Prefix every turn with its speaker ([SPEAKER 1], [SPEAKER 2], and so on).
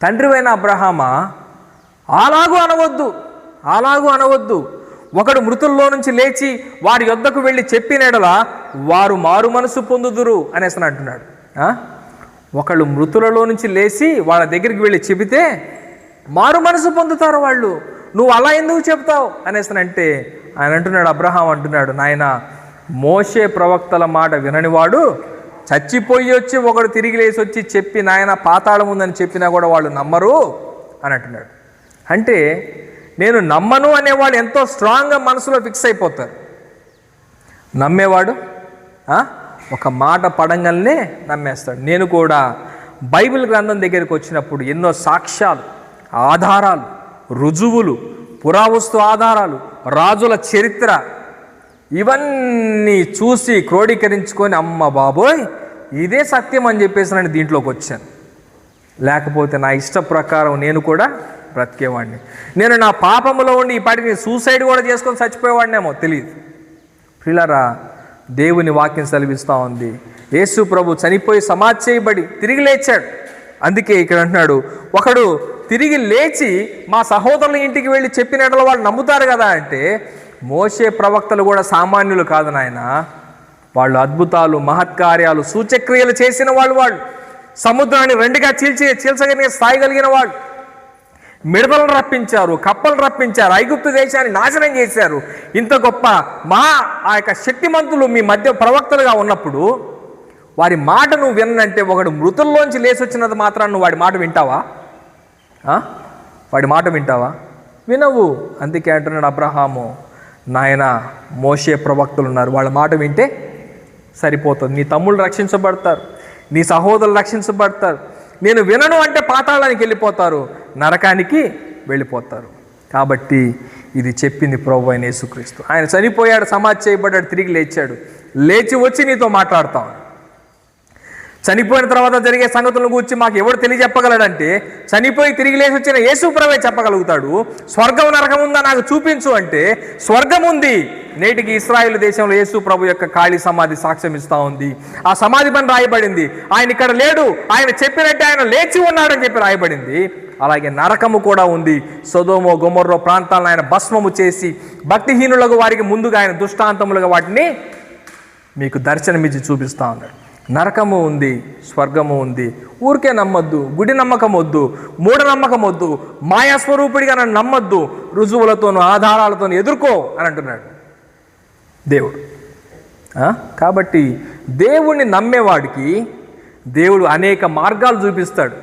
[SPEAKER 1] తండ్రివైన అబ్రహామా, అలాగూ అనవద్దు. ఒకడు మృతుల్లో నుంచి లేచి వారి యొద్దకు వెళ్ళి చెప్పినడల వారు మారు మనసు పొందుదురు అనేసి అంటున్నాడు. ఒకళ్ళు మృతులలో నుంచి లేచి వాళ్ళ దగ్గరికి వెళ్ళి చెబితే మారు మనసు పొందుతారు వాళ్ళు. నువ్వు అలా ఎందుకు చెప్తావు అనేసి అంటే ఆయన అంటున్నాడు, అబ్రహాం అంటున్నాడు, నాయన మోషే ప్రవక్తల మాట విననివాడు చచ్చిపోయి వచ్చి ఒకడు తిరిగి లేచి వచ్చి చెప్పి నాయన పాతాళం ఉందని చెప్పినా కూడా వాళ్ళు నమ్మరు అని అంటున్నాడు. అంటే నేను నమ్మను అనేవాడు ఎంతో స్ట్రాంగ్గా మనసులో ఫిక్స్ అయిపోతారు. నమ్మేవాడు ఒక మాట పడంగానే నమ్మేస్తాడు. నేను కూడా బైబిల్ గ్రంథం దగ్గరికి వచ్చినప్పుడు ఎన్నో సాక్ష్యాలు, ఆధారాలు, రుజువులు, పురావస్తు ఆధారాలు, రాజుల చరిత్ర ఇవన్నీ చూసి క్రోడీకరించుకొని అమ్మ బాబోయ్ ఇదే సత్యం అని చెప్పేసి నేను దీంట్లోకి వచ్చాను. లేకపోతే నా ఇష్ట ప్రకారం నేను కూడా బ్రతికేవాడిని. నేను నా పాపములో ఉండి ఈ పాటికి సూసైడ్ కూడా చేసుకొని చచ్చిపోయేవాడినేమో తెలియదు. ప్రియులారా, దేవుని వాక్యం సెలవిస్తూ ఉంది, యేసు ప్రభు చనిపోయి సమాధి చేయబడి తిరిగి లేచాడు. అందుకే ఇక్కడ అంటున్నాడు, ఒకడు తిరిగి లేచి మా సహోదరుల ఇంటికి వెళ్ళి చెప్పినట్లు వాళ్ళు నమ్ముతారు కదా అంటే, మోషే ప్రవక్తలు కూడా సామాన్యులు కాదు నాయన. వాళ్ళు అద్భుతాలు, మహత్కార్యాలు, సూచక్రియలు చేసిన వాళ్ళు సముద్రాన్ని రెండుగా చీల్చగలిగిన స్థాయి కలిగిన వాళ్ళు, మిడతలను రప్పించారు, కప్పలను రప్పించారు, ఐగుప్తు దేశాన్ని నాశనం చేశారు. ఇంత గొప్ప ఆ యొక్క శక్తిమంతులు మీ మధ్య ప్రవక్తలుగా ఉన్నప్పుడు వారి మాట నువ్వు వినంటే, ఒకడు మృతుల్లోంచి లేచి వచ్చినంత మాత్రాన్ని నువ్వు వాడి మాట వింటావా? వాడి మాట వింటావా? వినవు. అందుకే అంటున్నాడు అబ్రహాము, నాయన మోషే ప్రవక్తలు ఉన్నారు, వాళ్ళ మాట వింటే సరిపోతుంది. నీ తమ్ముళ్ళు రక్షించబడతారు, నీ సహోదరులు రక్షించబడతారు. నేను వినను అంటే పాతాళానికి వెళ్ళిపోతారు, నరకానికి వెళ్ళిపోతారు. కాబట్టి ఇది చెప్పింది ప్రభువైన అయిన యేసుక్రీస్తు. ఆయన చనిపోయాడు, సమాధి చేయబడ్డాడు, తిరిగి లేచాడు. లేచి వచ్చి నీతో మాట్లాడతాం. చనిపోయిన తర్వాత జరిగే సంగతులను గురించి మాకు ఎవడు తెలియజెప్పగలడంటే, చనిపోయి తిరిగి లేచి వచ్చిన యేసు ప్రభువే చెప్పగలుగుతాడు. స్వర్గం నరకం ఉందా నాకు చూపించు అంటే స్వర్గం ఉంది. నేటికి ఇశ్రాయేలు దేశంలో యేసు ప్రభు యొక్క ఖాళీ సమాధి సాక్ష్యం ఇస్తూ ఉంది. ఆ సమాధి పని రాయబడింది, ఆయన ఇక్కడ లేడు, ఆయన చెప్పినట్టే ఆయన లేచి ఉన్నాడని చెప్పి రాయబడింది. అలాగే నరకము కూడా ఉంది. సొదొమ గొమొర్రా ప్రాంతాలను ఆయన భస్మము చేసి భక్తిహీనులకు వారికి ముందుగా ఆయన దృష్టాంతములుగా వాటిని మీకు దర్శనమిచ్చి చూపిస్తూ ఉన్నాడు. నరకము ఉంది, స్వర్గము ఉంది. ఊరికే నమ్మొద్దు, గుడి నమ్మకం వద్దు, మూఢనమ్మకం వద్దు, మాయాస్వరూపుడిగా నన్ను నమ్మొద్దు, రుజువులతోనూ ఆధారాలతోనూ ఎదుర్కో అని అంటున్నాడు దేవుడు. కాబట్టి దేవుణ్ణి నమ్మేవాడికి దేవుడు అనేక మార్గాలు చూపిస్తాడు.